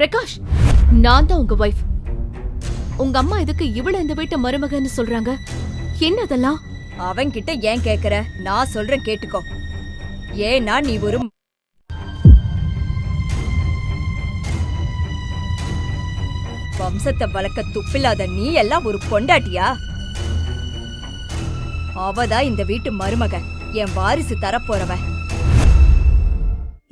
பிரகாஷ், நான் தான் உங்க வைஃப். உங்க அம்மா எதுக்கு இவள இந்த வீட்டு மருமகன்னு சொல்றாங்க? என்னதெல்லாம்? அவன்கிட்ட ஏன் கேக்குற? நான் சொல்றேன் கேட்டுக்கோ. ஏன்னா நீ ஒரு வம்சத்தை வளர்க்க துப்பில்லாத நீ எல்லாம் ஒரு பொண்டாட்டியா? அவதான் இந்த வீட்டு மருமக, என் வாரிசு தரப்போறவ.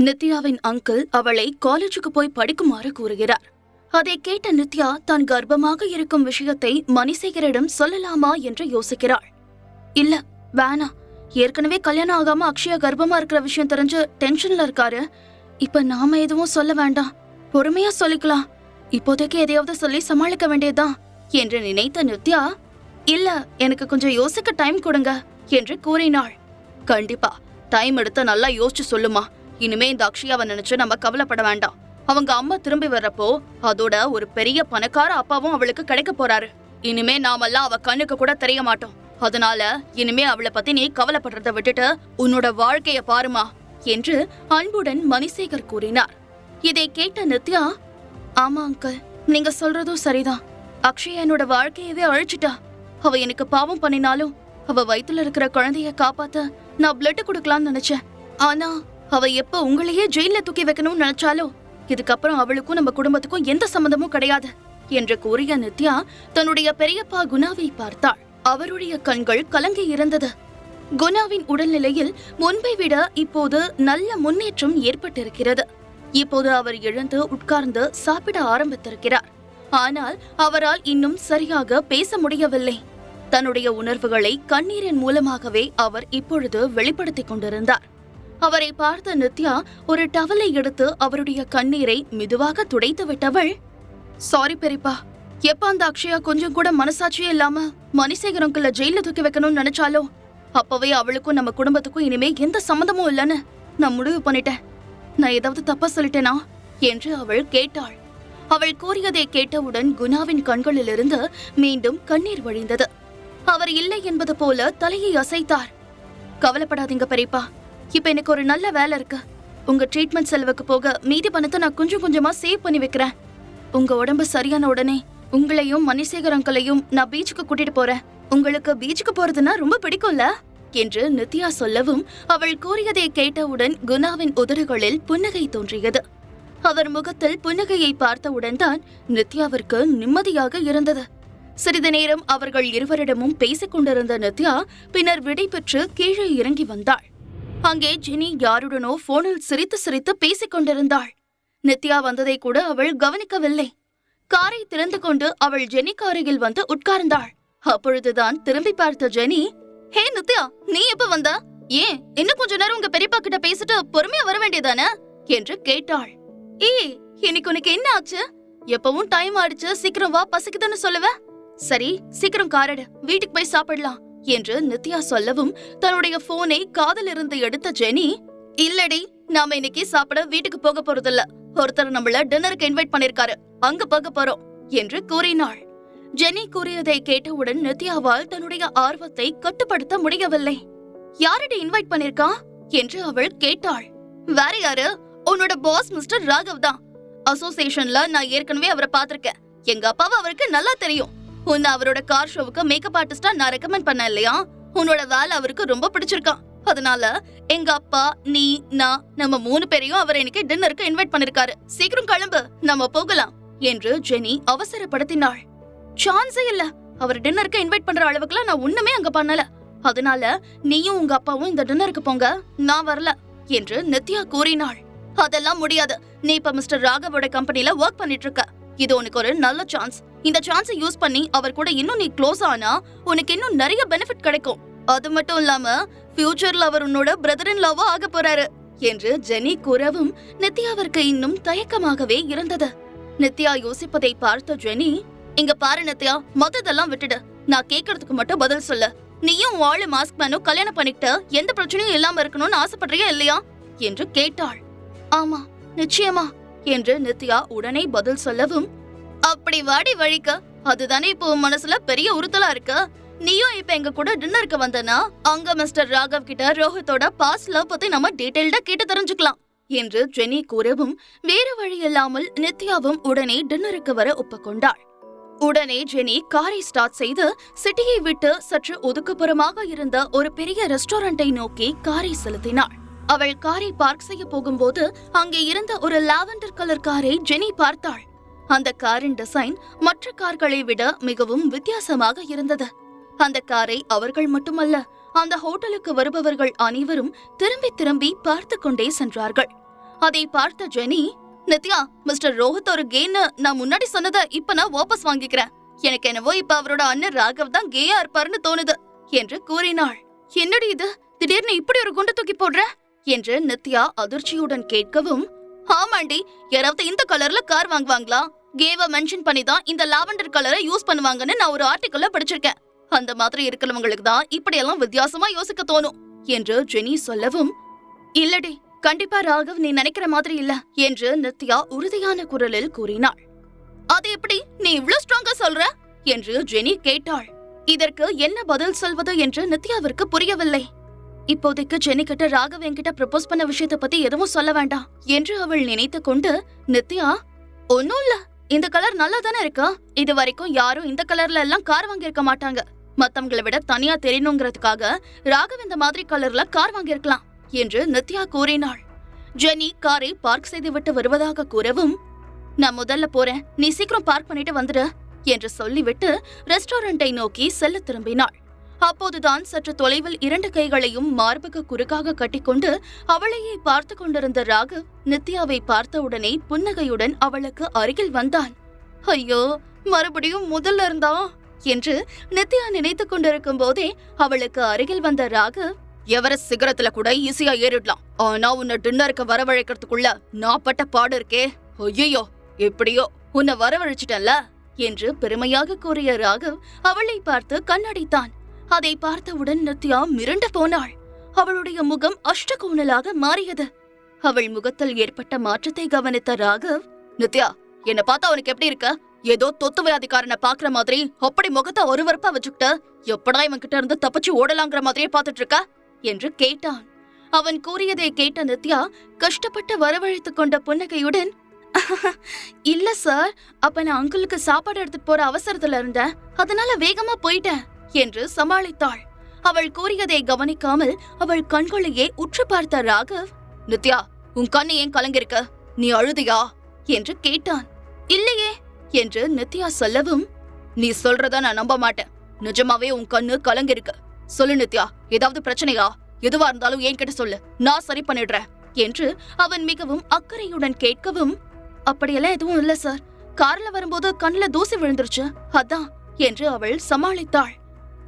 நித்யாவின் அங்கிள் அவளை காலேஜுக்கு போய் படிக்குமாறு கூறுகிறார். அதை கேட்ட நித்யா தான் கர்ப்பமாக இருக்கும் விஷயத்தை மணிசேகரிடம் சொல்லலாமா என்று யோசிக்கிறாள். இல்ல, வேணா. ஏற்கனவே கல்யாணம் ஆகாம அக்ஷயா கர்ப்பமா இருக்கிற விஷயம் தெரிஞ்சு டென்ஷன்ல இருக்காரு. இப்ப நாம எதுவும் சொல்ல வேண்டாம், பொறுமையா சொல்லிக்கலாம். இப்போதைக்கு எதையாவது சொல்லி சமாளிக்க வேண்டியதுதான் என்று நினைத்த நித்யா, இல்ல எனக்கு கொஞ்சம் யோசிக்க டைம் கொடுங்க என்று கூறினாள். கண்டிப்பா டைம் எடுத்து நல்லா யோசிச்சு சொல்லுமா. இனிமே இந்த அக்ஷயாவை நினைச்சு நம்ம கவலைப்பட வேண்டாம். அவங்க அம்மா திரும்பி வர்றப்போ அதோட ஒரு பெரிய பணக்கார அப்பாவும் அவளுக்கு கிடைக்க போறாரு. இனிமே நாமெல்லாம் அவ கண்ணுக்கு கூட தெரிய மாட்டோம். அதனால இனிமே அவளை பத்தி நீ கவலைப்படுறத விட்டுட்டு உன்னோட வாழ்க்கைய பாருமா என்று அன்புடன் மணிசேகர் கூறினார். இதை கேட்ட நித்யா, ஆமா அங்கிள், நீங்க சொல்றதும் சரிதான். அக்ஷயா என்னோட வாழ்க்கையவே அழிச்சிட்டா. அவ எனக்கு பாவம் பண்ணினாலும் அவ வயித்துல இருக்கிற குழந்தைய காப்பாத்த நான் பிளட் கொடுக்கலாம்னு நினைச்சேன். ஆனா அவ எப்ப உங்களையே ஜெயில தூக்கி வைக்கணும்னு நினைச்சாலோ இதுக்கப்புறம் அவளுக்கும் நம்ம குடும்பத்துக்கும் எந்த சம்பந்தமும் கிடையாது என்று கூறிய நித்யா தன்னுடைய பெரியப்பா குணாவை பார்த்தாள். அவருடைய கண்கள் கலங்கி இருந்தது. குணாவின் உடல்நிலையில் முன்பை விட இப்போது நல்ல முன்னேற்றம் ஏற்பட்டிருக்கிறது. இப்போது அவர் எழுந்து உட்கார்ந்து சாப்பிட ஆரம்பித்திருக்கிறார். ஆனால் அவரால் இன்னும் சரியாக பேச முடியவில்லை. தன்னுடைய உணர்வுகளை கண்ணீரின் மூலமாகவே அவர் இப்பொழுது வெளிப்படுத்திக் கொண்டிருந்தார். அவரை பார்த்த நித்யா ஒரு டவலை எடுத்து அவருடைய கண்ணீரை மெதுவாக துடைத்து விட்டவள், சாரி பெரியப்பா, எப்ப அந்த அக்ஷயா கொஞ்சம் கூட மனசாட்சியே இல்லாம மணிசேகர் அங்கிள ஜெயில தூக்கி வைக்கணும்னு நினைச்சாலோ அப்பவே அவளுக்கும் நம்ம குடும்பத்துக்கும் இனிமே எந்த சம்மந்தமும் இல்லைன்னு நான் முடிவு பண்ணிட்டேன். நான் ஏதாவது தப்பா சொல்லிட்டேனா என்று அவள் கேட்டாள். அவள் கூறியதை கேட்டவுடன் குணாவின் கண்களிலிருந்து மீண்டும் கண்ணீர் வழிந்தது. அவர் இல்லை என்பது போல தலையை அசைத்தார். கவலைப்படாதீங்க பெரியப்பா, இப்ப எனக்கு ஒரு நல்ல வேலை இருக்கு. உங்க ட்ரீட்மெண்ட் செலவுக்கு போக மீதி பணத்தை நான் கொஞ்சம் கொஞ்சமா சேவ் பண்ணி வைக்கிறேன். உங்க உடம்பு சரியான உடனே உங்களையும் மணிசேகர் அங்கிளையும் நான் பீச்சுக்கு கூட்டிட்டு போறேன். உங்களுக்கு பீச்சுக்கு போறதுன்னா ரொம்ப பிடிக்கும்ல என்று நித்யா சொல்லவும் அவள் கூறியதை கேட்டவுடன் குணாவின் உதடுகளில் புன்னகை தோன்றியது. அவர் முகத்தில் புன்னகையை பார்த்தவுடன் தான் நித்யாவிற்கு நிம்மதியாக இருந்தது. சிறிது நேரம் அவர்கள் இருவரிடமும் பேசிக் கொண்டிருந்த நித்யா பின்னர் விடை பெற்று கீழே இறங்கி வந்தாள். அங்கே ஜெனி யாருடனோ போனில் சிரித்து சிரித்து பேசிக் கொண்டிருந்தாள். நித்யா வந்ததை கூட அவள் கவனிக்கவில்லை. காரை திறந்து கொண்டு அவள் ஜெனி காரையில் வந்து உட்கார்ந்தாள். அப்பொழுதுதான் திரும்பி பார்த்த ஜெனி, ஹே நித்யா, நீ எப்ப வந்த? ஏன் இன்னும் கொஞ்ச நேரம் உங்க பெரியப்பா கிட்ட பேசிட்டு பொறுமையா வர வேண்டியதானே என்று கேட்டாள். ஏய், இன்னைக்கு உனக்கு என்ன ஆச்சு? எப்பவும் டைம் ஆயிடுச்சு, சீக்கிரம் வா, பசிக்குதுன்னு சொல்லுவ. சரி, சீக்கிரம் காரடு, வீட்டுக்கு போய் சாப்பிடலாம் என்று நித்யா சொல்லவும் தன்னுடைய போனை காதில் இருந்து எடுத்த ஜெனி, இல்லடி, நாம இன்னைக்கு சாப்பிட வீட்டுக்கு போக போறதில்ல. ஒருத்தர் நம்மள டின்னருக்கு இன்வைட் பண்ணிருக்காரு, அங்க போக போறோம் என்று கூறினாள். ஜெனி கூறியதை கேட்டவுடன் நித்யாவால் தன்னுடைய ஆர்வத்தை கட்டுப்படுத்த முடியவில்லை. யாரடி இன்வைட் பண்ணிருக்கா என்று அவள் கேட்டாள். வேற யாரு? உன்னோட பாஸ் மிஸ்டர் ராகவ் தான். அசோசியேஷன்ல நான் ஏற்கனவே அவரை பாத்திருக்கேன். எங்க அப்பாவை அவருக்கு நல்லா தெரியும். உன்னை அவரோட கார் ஷோவுக்கு மேக்கப் ஆர்டிஸ்டா நான் ரெக்கமெண்ட் பண்ண இல்லையா? உன்னோட வேலை அவருக்கு ரொம்ப பிடிச்சிருக்கான். அதனால எங்க அப்பா, நீ, நான், நம்ம 3 பேரையும் அவர் இன்னைக்கு டின்னருக்கு இன்வைட் பண்ணிருக்காரு. சீக்கிரம் கிளம்பு, நம்ம போகலாம் என்று ஜெனி அவசரப்படுத்தினாள். சான்ஸே இல்ல, அவர் டின்னருக்கு இன்வைட் பண்ற அளவுக்குலாம் நான் ஒண்ணுமே அங்க பண்ணல. அதனால நீயும் உங்க அப்பாவும் இந்த டின்னருக்கு போங்க, நான் வரல என்று நித்யா கூறினாள். அதெல்லாம் முடியாது. நீ இப்ப மிஸ்டர் ராகவோட கம்பெனில ஒர்க் பண்ணிட்டு இருக்க. இது உனக்கு ஒரு நல்ல சான்ஸ். இந்த சான்ஸை யூஸ் பண்ணி அவர் கூட இன்னும் நீ க்ளோஸ் ஆனா உனக்கு இன்னும் நிறைய பெனிஃபிட் கிடைக்கும். அது மட்டும் இல்லாம ஃபியூச்சர்ல அவர் உன்னோட பிரதர் இன் லாவா ஆக போறாரு என்று ஜெனி கூறவும் நித்யாவிற்கு இன்னும் தயக்கமாகவே இருந்தது. நித்யா யோசிப்பதை பார்த்த ஜெனி, இங்க பாரு நித்யா, மொத்தத்தெல்லாம் விட்டுடு. நான் கேக்குறதுக்கு மட்டும் பதில் சொல்லு. நீயும் வாழ மாஸ்க் மேனும் கல்யாணம் பண்ணிக்கிட்டு எந்த பிரச்சனையும் இல்லாம இருக்கணும்னு ஆசைப்படுறியா இல்லையா என்று கேட்டாள். ஆமா, நிச்சயமா என்று நித்யா உடனே பதில் சொல்லவும், அப்படி வாடி வழிக்க, அதுதானே இப்போ மனசுல பெரிய உறுத்தலா இருக்கு. நீயும் இப்ப எங்க கூட டின்னருக்கு வந்தனா அங்க மிஸ்டர் ராகவ் கிட்ட ரோஹித்தோட பாஸ்ட் லவ் பத்தி நம்ம டீடைல்டா கேட்டு தெரிஞ்சுக்கலாம். என்று ஜெனி கூறவும் வேறு வழியில்லாமல் நித்யாவும் உடனே டின்னருக்கு வர ஒப்புக்கொண்டாள். உடனே ஜெனி காரை ஸ்டார்ட் செய்து சிட்டியை விட்டு சற்று ஒதுக்குப்புறமாக இருந்த ஒரு பெரிய ரெஸ்டாரண்டை நோக்கி காரை செலுத்தினாள். அவள் காரை பார்க் செய்ய போகும்போது அங்கே இருந்த ஒரு லாவெண்டர் கலர் காரை ஜெனி பார்த்தாள். அந்த காரின் டிசைன் மற்ற கார்களை விட மிகவும் வித்தியாசமாக இருந்தது. அந்த காரை அவர்கள் மட்டுமல்ல, அந்த ஹோட்டலுக்கு வருபவர்கள் அனைவரும் திரும்பி திரும்பி பார்த்து கொண்டே சென்றார்கள். அதை பார்த்த ஜெனி, நித்யா, மிஸ்டர் ரோஹித் ஒரு கேன்னு நான் முன்னாடி சொன்னதை இப்ப நான் வாபஸ் வாங்கிக்கிறேன். எனக்கு என்னவோ இப்ப அவரோட அண்ணன் ராகவ் தான் கேயா இருப்பாருன்னு தோணுது என்று கூறினாள். என்னடி இது, திடீர்னு இப்படி ஒரு குண்டு தூக்கி போடுற என்று நித்யா அதிர்ச்சியுடன் கேட்கவும், ஆமாண்டி, யாராவது இந்த கலர்ல கார் வாங்குவாங்களா? கேவ மென்ஷன் பண்ணி தான் இந்த லாவெண்டர் கலரை யூஸ் பண்ணுவாங்கன்னு நான் ஒரு ஆர்டிக்கல்ல படிச்சிருக்கேன். அந்த மாதிரி இருக்கிறவங்களுக்கு தான் இப்படியெல்லாம் வித்தியாசமா யோசிக்க தோணும் என்று ஜெனி சொல்லவும், இல்லடி, கண்டிப்பா ராகவ் நீ நினைக்கிற மாதிரி இல்ல என்று நித்யா உறுதியான குரலில் கூறினாள். அது எப்படி நீ இவ்ளோ ஸ்ட்ராங்கா சொல்ற என்று ஜெனி கேட்டாள். இதற்கு என்ன பதில் சொல்வது என்று நித்யாவிற்கு புரியவில்லை. இப்போதைக்கு ஜெனி கிட்ட ராகவ் என்கிட்ட ப்ரப்போஸ் பண்ண விஷயத்தை பத்தி எதுவும் சொல்ல வேண்டாம் என்று அவள் நினைத்து கொண்டு, நித்யா, ஒன்னும் இல்ல, இந்த கலர் நல்லா தானே இருக்கா? இது வரைக்கும் யாரும் இந்த கலர்ல எல்லாம் கார் வாங்கியிருக்க மாட்டாங்க. மத்தவங்களை விட தனியா தெரியணுங்கிறதுக்காக ராகவ் இந்த மாதிரி கலர்ல கார் வாங்கியிருக்கலாம் என்று நித்யா கூறினாள். ஜெனி காரை பார்க் செய்து விட்டு வருவதாக கூறவும், நான் முதல்ல போறேன், நீ சீக்கிரம் பார்க் பண்ணிட்டு வந்துடு என்று சொல்லிவிட்டு ரெஸ்டாரண்டை நோக்கி செல்ல திரும்பினாள். அப்போதுதான் சற்று தொலைவில் 2 கைகளையும் மார்புக்கு குறுக்காக கட்டிக்கொண்டு அவளையே பார்த்து கொண்டிருந்த ராகவ் நித்யாவை பார்த்தவுடனே புன்னகையுடன் அவளுக்கு அருகில் வந்தான். ஐயோ, மறுபடியும் முதல்ல இருந்தா என்று நித்யா நினைத்து கொண்டிருக்கும் போதே அவளுக்கு அருகில் வந்த ராகவ், எவரெஸ்ட் சிகரத்துல கூட ஈஸியா ஏறிடலாம், ஆனா உன்னை டின்னருக்கு வரவழைக்கிறதுக்குள்ள நான் பட்ட பாடு இருக்கே, ஐயோ, எப்படியோ உன்னை வரவழைச்சிட்டல்ல என்று பெருமையாக கூறிய ராகவ் அவளை பார்த்து கண்ணடித்தான். அதை பார்த்தவுடன் நித்யா மிரண்டு போனாள். அவளுடைய முகம் அஷ்டகோணலாக மாறியது. அவள் முகத்தில் ஏற்பட்ட மாற்றத்தை கவனித்த ராகவ், நித்யா, என்ன பார்த்தா அவனுக்கு எப்படி இருக்க? ஏதோ தொத்து வியாதிக்காரனை பாக்குற மாதிரி அப்படி முகத்தை ஒருவரப்பா வச்சுக்கிட்ட, எப்படா இவன் கிட்ட இருந்து தப்பிச்சு ஓடலாங்கிற மாதிரியே பாத்துட்டு இருக்க என்று கேட்டான். அவன் கூறியதை கேட்ட நித்யா கஷ்டப்பட்டு வரவழைத்துக் கொண்ட புன்னகையுடன், இல்ல சார், அப்ப நான் அங்கிளுக்கு சாப்பாடு எடுத்துட்டு போற அவசரத்துல இருந்தேன், அதனால வேகமா போயிட்டேன் என்று சமாளித்தாள். அவள் கூறியதை கவனிக்காமல் அவள் கண்களையே உற்று பார்த்த ராகவ், நித்யா, உன் கண்ணு ஏன் கலங்கிருக்க? நீ அழுதியா என்று கேட்டான். இல்லையே என்று நித்யா சொல்லவும், நீ சொல்றத நான் நம்ப மாட்டேன், நிஜமாவே உன் கண்ணு கலங்கிருக்கு. சொல்லு நித்யா, ஏதாவது பிரச்சனையா? எதுவா இருந்தாலும் என்கிட்ட சொல்லு, நான் சரி பண்ணிடுறேன் என்று அவன் மிகவும் அக்கறையுடன் கேட்கவும், அப்படியெல்லாம் எதுவும் இல்ல சார், கார்ல வரும்போது கண்ணுல தூசி விழுந்துருச்சு, அதான் என்று அவள் சமாளித்தாள்.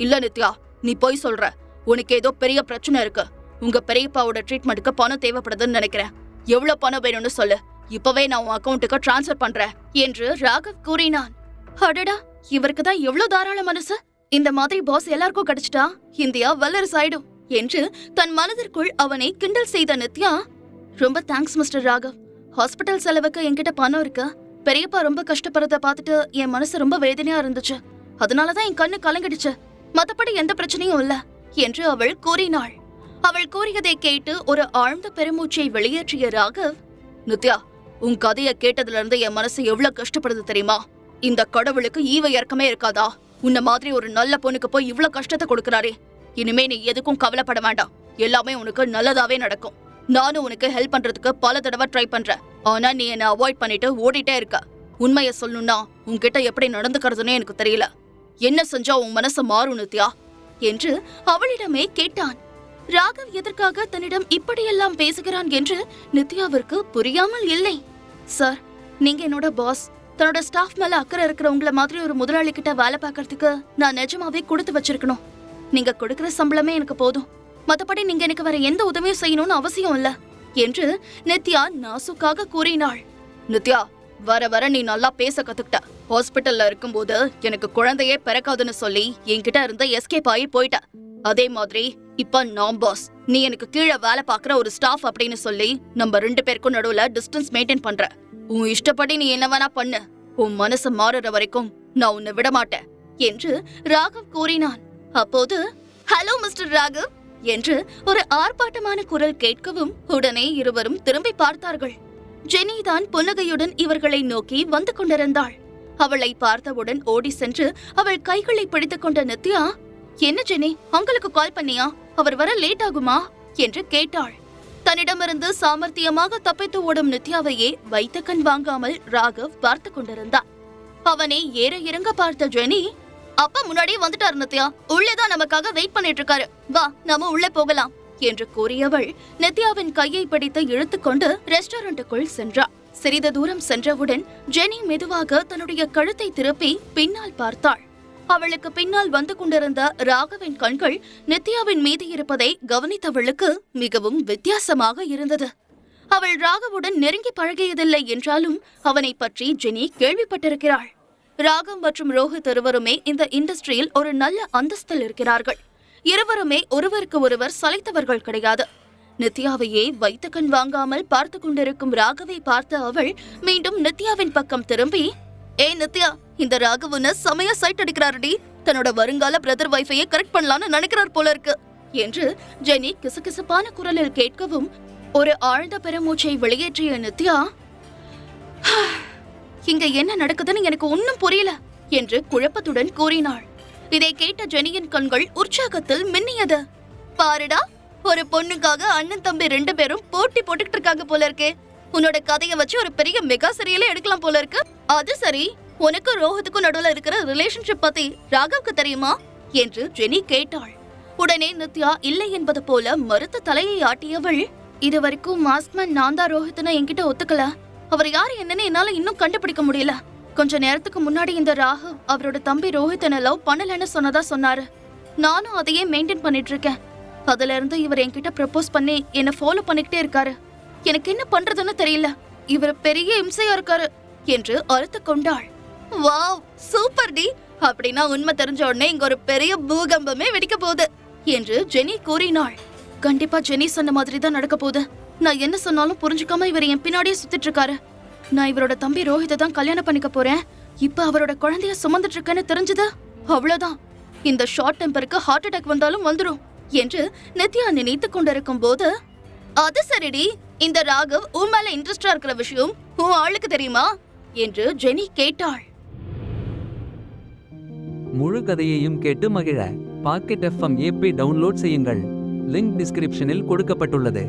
இல்ல நித்யா, நீ போய் சொல்ற, உனக்கு ஏதோ பெரிய பிரச்சனை இருக்கு. உங்க பெரியப்பாவோட ட்ரீட்மெண்ட்டுக்கு பணம் தேவைப்படுதுன்னு நினைக்கிறேன். எவ்வளவு பணம் வேணும்னு சொல்லு, இப்பவே நான் உன் அக்கௌண்ட்டுக்கு டிரான்ஸ்ஃபர் பண்றேன் என்று ராகவ் கூறினான். அடடா, இவருக்கு தான் எவ்வளவு தாராள மனசு! இந்த மாதிரி பாஸ் எல்லாருக்கும் கிடைச்சிட்டா இந்தியா வல்லரசு ஆயிடும் என்று தன் மனதிற்குள் அவனை கிண்டல் செய்த நித்யா, ரொம்ப தேங்க்ஸ் மிஸ்டர் ராகவ். ஹாஸ்பிட்டல் செலவுக்கு என்கிட்ட பணம் இருக்கு. பெரியப்பா ரொம்ப கஷ்டப்படுறத பார்த்துட்டு என் மனசு ரொம்ப வேதனையா இருந்துச்சு, அதனாலதான் என் கண்ணு கலங்கிடுச்சு, மத்தபடி எந்த பிரச்சனையும் இல்ல என்று அவள் கூறினாள். அவள் கூறியதை கேட்டு ஒரு ஆழ்ந்த பெருமூச்சை வெளியேற்றிய ராகவ், நித்யா, உன் கதைய கேட்டதுல இருந்து என் மனசு எவ்வளவு கஷ்டப்படுது தெரியுமா? இந்த கடவுளுக்கு ஈவ இறக்கமே இருக்காதா? உன்ன மாதிரி ஒரு நல்ல பொண்ணுக்கு போய் இவ்வளவு கஷ்டத்தை கொடுக்கறாரே. இனிமே நீ எதுக்கும் கவலைப்பட வேண்டாம், எல்லாமே உனக்கு நல்லதாவே நடக்கும். நானும் உனக்கு ஹெல்ப் பண்றதுக்கு பல தடவை ட்ரை பண்றேன், ஆனா நீ என்ன அவாய்ட் பண்ணிட்டு ஓடிட்டே இருக்க. உண்மைய சொல்லணும்னா உன்கிட்ட எப்படி நடந்துக்கிறதுனே எனக்கு தெரியல. என்ன செஞ்சா உன் மனசு மாறும் நித்யா என்று அவளிடமே கேட்டான். ராகவ் எதற்காக தன்னிடம் இப்படியெல்லாம் பேசுகிறான் என்று நித்யாவிற்கு புரியாமல் இல்லை. சார், நீங்க என்னோட பாஸ், தன்னோட ஸ்டாஃப் மேல அக்கறை இருக்கிறவங்கள மாதிரி ஒரு முதலாளி கிட்ட வேலை பார்க்கறதுக்கு நான் நிஜமாவே கொடுத்து வச்சிருக்கணும். நீங்க கொடுக்கிற சம்பளமே எனக்கு போதும், மத்தபடி நீங்க எனக்கு வேற எந்த உதவியும் செய்யணும்னு அவசியம் இல்ல என்று நித்யா நாசுக்காக கூறினாள். நித்யா, வர வர நீ நல்லா பேச கத்துக்கிட்ட. ஹாஸ்பிட்டல்ல இருக்கும்போது எனக்கு குழந்தையே பிறக்காதுன்னு சொல்லி என்கிட்ட இருந்த எஸ்கேப் ஆகி போயிட்ட. அதே மாதிரி இப்ப நான் பாஸ், நீ எனக்கு கீழே வேலை பாக்குற ஒரு ஸ்டாஃப் அப்படின்னு சொல்லி நம்ம 2 பேருக்கும் நடுவுல டிஸ்டன்ஸ் மெயின்டைன் பண்ற. உன் இஷ்டப்படி நீ என்ன வேணா பண்ணு, உன் மனசு மாறுற வரைக்கும் நான் உன்னை விட மாட்டேன் என்று ராகவ் கூறினான். அப்போது, ஹலோ மிஸ்டர் ராகவ், என்று ஒரு ஆர்ப்பாட்டமான குரல் கேட்கவும் உடனே இருவரும் திரும்பி பார்த்தார்கள். ஜெனி தான் புன்னகையுடன் இவர்களை நோக்கி வந்து கொண்டிருந்தாள். அவளை பார்த்தவுடன் ஓடி சென்று அவள் கைகளை பிடித்துக் கொண்ட நித்யா, என்ன ஜெனி, உங்களுக்கு கால் பண்ணியா? அவர் வர லேட் ஆகுமா என்று கேட்டாள். தன்னிடமிருந்து சாமர்த்தியமாக தப்பித்து ஓடும் நித்யாவையே வைத்த கண் வாங்காமல் ராகவ் பார்த்து கொண்டிருந்தான். அவனை ஏற இறங்க பார்த்த ஜெனி, அப்பா முன்னாடியே வந்துட்டாரு நித்யா, உள்ளேதான் நமக்காக வெயிட் பண்ணிட்டு இருக்காரு, வா நாம உள்ளே போகலாம் என்று கூறியவள் நித்யாவின் கையை பிடித்து இழுத்துக்கொண்டு ரெஸ்டாரண்ட்டுக்குள் சென்றாள். சிறிது தூரம் சென்றவுடன் ஜெனி மெதுவாக தன்னுடைய கழுத்தை திருப்பி பின்னால் பார்த்தாள். அவளுக்கு பின்னால் வந்து கொண்டிருந்த ராகவின் கண்கள் நித்யாவின் மீது இருப்பதை கவனித்தவளுக்கு மிகவும் வித்தியாசமாக இருந்தது. அவள் ராகவுடன் நெருங்கி பழகியதில்லை என்றாலும் அவனை பற்றி ஜெனி கேள்விப்பட்டிருக்கிறாள். ராகவ் மற்றும் ரோஹித் இருவருமே இந்த இண்டஸ்ட்ரியில் ஒரு நல்ல அந்தஸ்தில் இருக்கிறார்கள். இருவருமே ஒருவருக்கு ஒருவர் சளைத்தவர்கள் கிடையாது. நித்யாவையே வைத்த கண் வாங்காமல் பார்த்து கொண்டிருக்கும் ராகவை பார்த்த அவள் மீண்டும் நித்யாவின் பக்கம் திரும்பி, ஏய் நித்யா, இந்த ராகவனை செமையா சைட் அடிக்கிறாருடி, தன்னோட வருங்கால பிரதர் வைஃபையே கரெக்ட் பண்ணலான்னு நினைக்கிறார் போல இருக்கு என்று ஜெனி கிசுகிசுப்பான குரலில் கேட்கவும் ஒரு ஆழ்ந்த பெருமூச்சை வெளியேற்றிய நித்யா, இங்க என்ன நடக்குதுன்னு எனக்கு ஒன்னும் புரியல என்று குழப்பத்துடன் கூறினாள். இதை கேட்ட ஜெனியின் கண்கள் உற்சாகத்தில் மின்னியது. பாருடா, ஒரு பொண்ணுக்காக அண்ணன் தம்பி 2 பேரும் போட்டி போட்டுக்கிட்டு இருக்காங்க போல இருக்கே. உன்னோட கதையை வச்சு ஒரு பெரிய மெகா சீரியலே எடுக்கலாம் போல இருக்கு. அது சரி, உனக்கு ரோஹித்துக்கும் நடுவுல இருக்கிற ரிலேஷன்ஷிப் பத்தி ராகவுக்கு தெரியுமா என்று ஜெனி கேட்டாள். உடனே நித்யா இல்லை என்பது போல மறுத்த தலையை ஆட்டியவள், இது வரைக்கும் மாஸ்க்மேன் நான் தான் ரோஹித்னு என்கிட்ட ஒத்துக்கல. அவர் யாரு என்னன்னு என்னால இன்னும் கண்டுபிடிக்க முடியல. கொஞ்ச நேரத்துக்கு முன்னாடி இந்த ராகவ் அவரோட தம்பி ரோஹித்தனை லவ் பண்ணலன்னு சொன்னதா சொன்னாரு. நானும் அதையே மெயின்டைன் பண்ணிட்டு இருக்கேன். அதுல இருந்து இவர் என்கிட்ட ப்ரப்போஸ் பண்ணி என்ன ஃபாலோ பண்ணிக்கிட்டே இருக்காரு. எனக்கு என்ன பண்றதுன்னு தெரியல. இவர் பெரிய இம்சையா இருக்காரு என்று அறுத்து கொண்டாள். வாவ், சூப்பர் டி. அப்படின்னா உண்மை தெரிஞ்ச உடனே இங்க ஒரு பெரிய பூகம்பமே வெடிக்க போகுது என்று ஜெனி கூறினாள். கண்டிப்பா ஜெனி சொன்ன மாதிரி தான் நடக்க போகுது. நான் என்ன சொன்னாலும் புரிஞ்சுக்காம இவர் என் பின்னாடியே சுத்திட்டு இருக்காரு. நான் இவரோட தம்பி ரோஹித்தை தான் கல்யாணம் பண்ணிக்க போறேன். இப்ப அவரோட குழந்தைய சுமந்துட்டு இருக்கேன்னு தெரிஞ்சது, அவ்வளவுதான். இந்த ஷார்ட் டெம்பருக்கு ஹார்ட் அட்டாக் வந்தாலும் வந்துடும் என்று நித்யா நினைத்துக் கொண்டிருக்கும் போது, அது சரிடி, இந்த ராகவ் உன் மேல இன்ட்ரெஸ்டா இருக்கிற விஷயம் உன் ஆளுக்கு தெரியுமா என்று ஜெனி கேட்டாள். முழு கதையையும் கேட்டு மகிழ பாக்கெட் FM ஆப்பை டவுன்லோட் செய்யுங்கள். லிங்க் டிஸ்கிரிப்ஷனில் கொடுக்கப்பட்டுள்ளது.